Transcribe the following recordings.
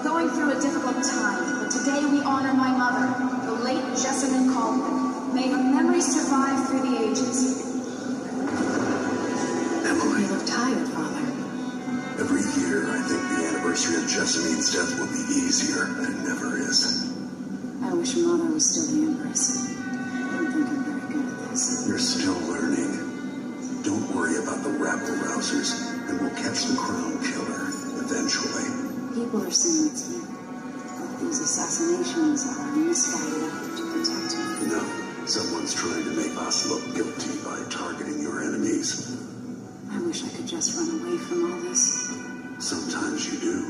We're going through a difficult time, but today we honor my mother, the late Jessamine Caldwell. May her memory survive through the ages. Emily. You look tired, Father. Every year, I think the anniversary of Jessamine's death will be easier, and it never is. I wish Mother was still the Empress. I don't think I'm very good at this. You're still learning. Don't worry about the rabble-rousers, and we'll catch the crown killer, eventually. People are saying it's you. That these assassinations are a misguided effort to protect me. No, someone's trying to make us look guilty by targeting your enemies. I wish I could just run away from all this. Sometimes you do.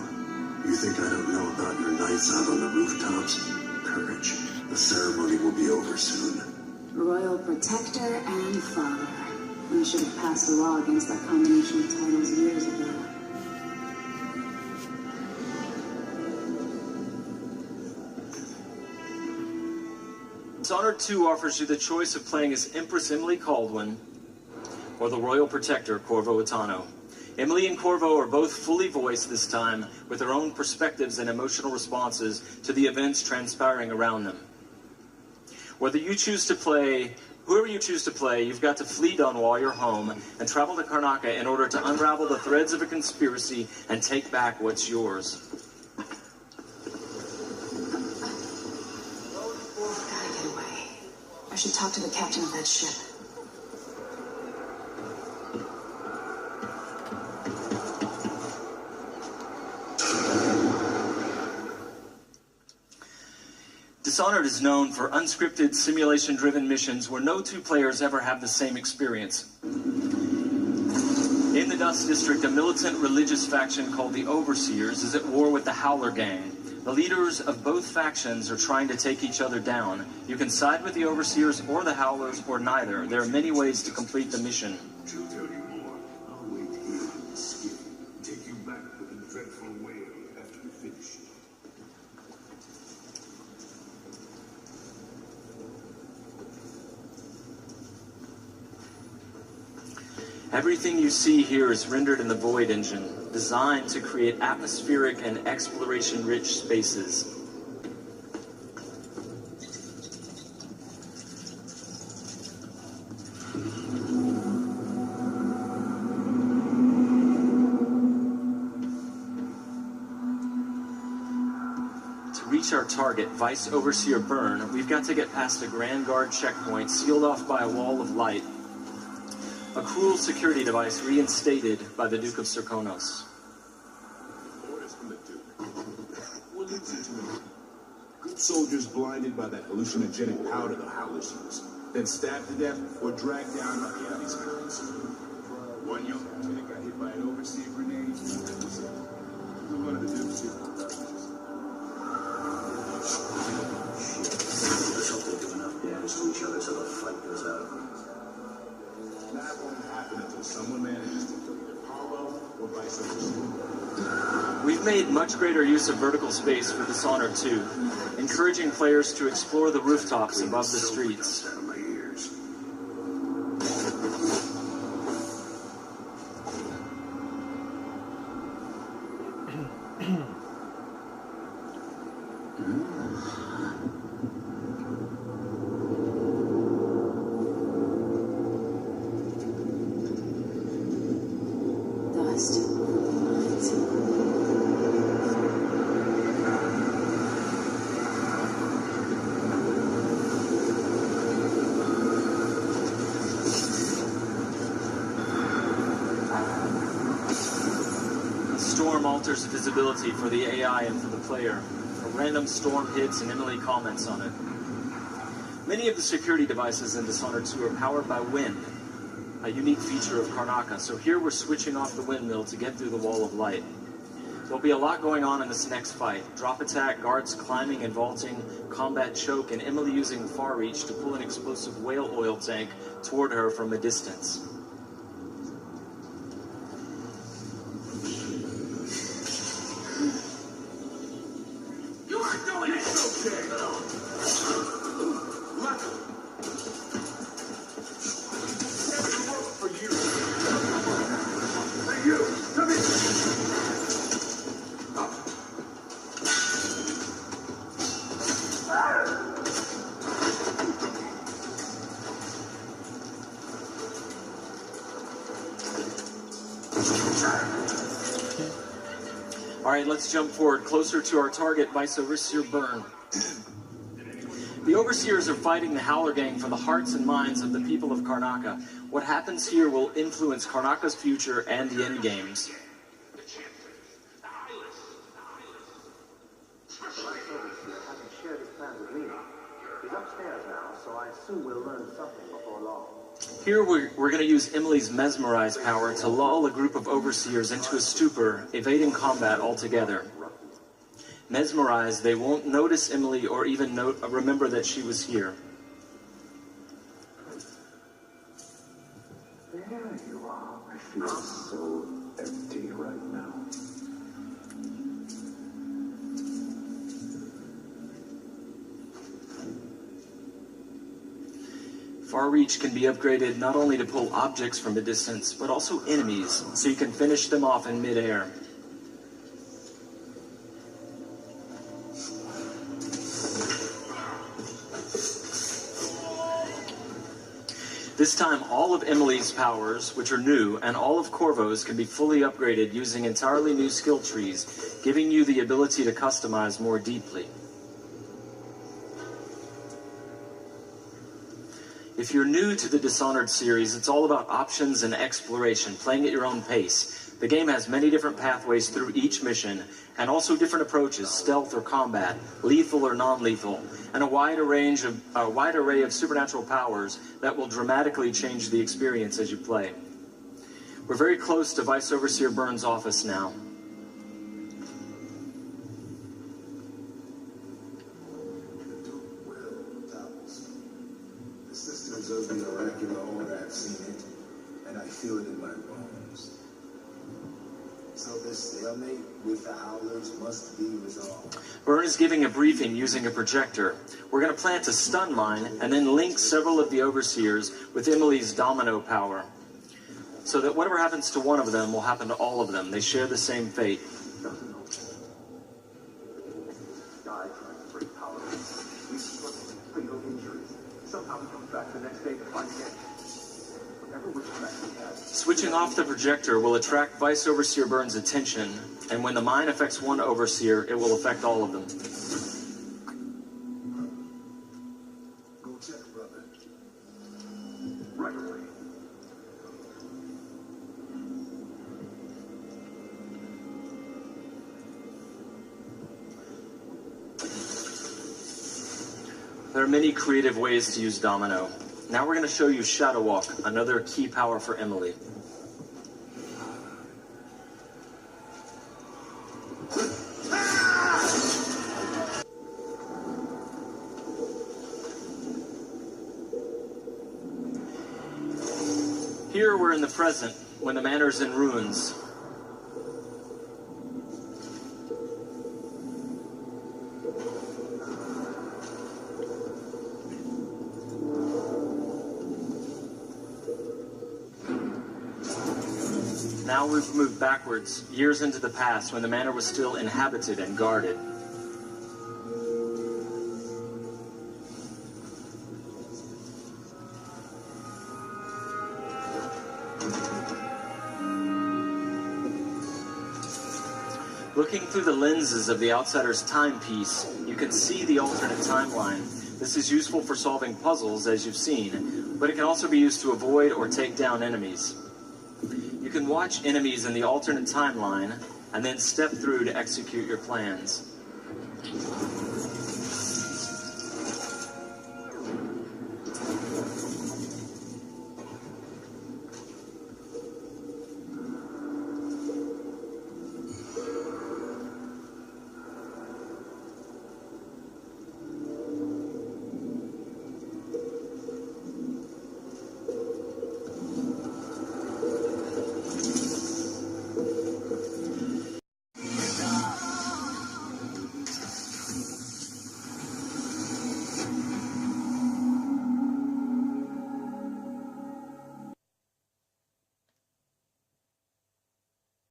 You think I don't know about your nights out on the rooftops? Courage. The ceremony will be over soon. Royal Protector and Father. We should have passed a law against that combination of titles years ago. Dishonored 2 offers you the choice of playing as Empress Emily Caldwell or the Royal Protector, Corvo Attano. Emily and Corvo are both fully voiced this time, with their own perspectives and emotional responses to the events transpiring around them. Whoever you choose to play, you've got to flee Dunwall, your home, and travel to Karnaca in order to unravel the threads of a conspiracy and take back what's yours. Gotta get away. I should talk to the captain of that ship. Dishonored is known for unscripted, simulation-driven missions where no two players ever have the same experience. In the Dust District, a militant religious faction called the Overseers is at war with the Howler Gang. The leaders of both factions are trying to take each other down. You can side with the Overseers or the Howlers or neither. There are many ways to complete the mission. She'll tell you more. I'll wait here and skip. Take you back with the dreadful whale after we finish. Everything you see here is rendered in the Void engine, designed to create atmospheric and exploration-rich spaces. To reach our target, Vice Overseer Byrne, we've got to get past a Grand Guard checkpoint sealed off by a wall of light. A cruel security device reinstated by the Duke of Serkonos. Orders from the Duke. We'll listen to him. Good soldiers blinded by that hallucinogenic powder the Howlers use, then stabbed to death or dragged down by the enemy's mounts. One young lieutenant got hit by an overseer grenade. That was it. We wanted to do too. Let's hope they do enough damage to each other till the fight goes out. That won't happen until someone manages to kill either Paulo or Vice Overseer. We've made much greater use of vertical space for Dishonored 2, encouraging players to explore the rooftops above the streets. Out of my ears. Dust. Storm alters visibility for the AI and for the player. A random storm hits and Emily comments on it. Many of the security devices in Dishonored 2 are powered by wind, a unique feature of Karnaca, so here we're switching off the windmill to get through the wall of light. There'll be a lot going on in this next fight. Drop attack, guards climbing and vaulting, combat choke, and Emily using far reach to pull an explosive whale oil tank toward her from a distance. You are doing it! Okay. For you. Hey, you! Come here! Alright, let's jump forward closer to our target, Vice Overseer Byrne. The Overseers are fighting the Howler Gang for the hearts and minds of the people of Karnaca. What happens here will influence Karnaca's future and the endgames. Shared his plans with me. He's upstairs now, so I assume we'll learn something before long. Here we're going to use Emily's mesmerize power to lull a group of Overseers into a stupor, evading combat altogether. Mesmerized, they won't notice Emily or even remember that she was here. There you are. I feel so empty right now. Far Reach can be upgraded not only to pull objects from a distance, but also enemies, so you can finish them off in mid-air. This time, all of Emily's powers, which are new, and all of Corvo's can be fully upgraded using entirely new skill trees, giving you the ability to customize more deeply. If you're new to the Dishonored series, it's all about options and exploration, playing at your own pace. The game has many different pathways through each mission, and also different approaches, stealth or combat, lethal or non-lethal, and a wide array of supernatural powers that will dramatically change the experience as you play. We're very close to Vice Overseer Byrne's office now. The systems of the oracular order, I've seen it, and I feel it in my bones. So this stalemate with the Howlers must be resolved. Byrne is giving a briefing using a projector. We're going to plant a stun mine and then link several of the Overseers with Emily's domino power, so that whatever happens to one of them will happen to all of them. They share the same fate. Guy trying to break power. We suffer fatal injuries. Somehow he comes back the next day to fight again. Whatever which track he has. Switching off the projector will attract Vice Overseer Byrne's attention, and when the mine affects one Overseer, it will affect all of them. Go check, brother. Right away. There are many creative ways to use Domino. Now we're going to show you Shadow Walk, another key power for Emily. Here we're in the present, when the manor's in ruins. Now we've moved backwards, years into the past, when the manor was still inhabited and guarded. Looking through the lenses of the outsider's timepiece, you can see the alternate timeline. This is useful for solving puzzles, as you've seen, but it can also be used to avoid or take down enemies. You can watch enemies in the alternate timeline, and then step through to execute your plans.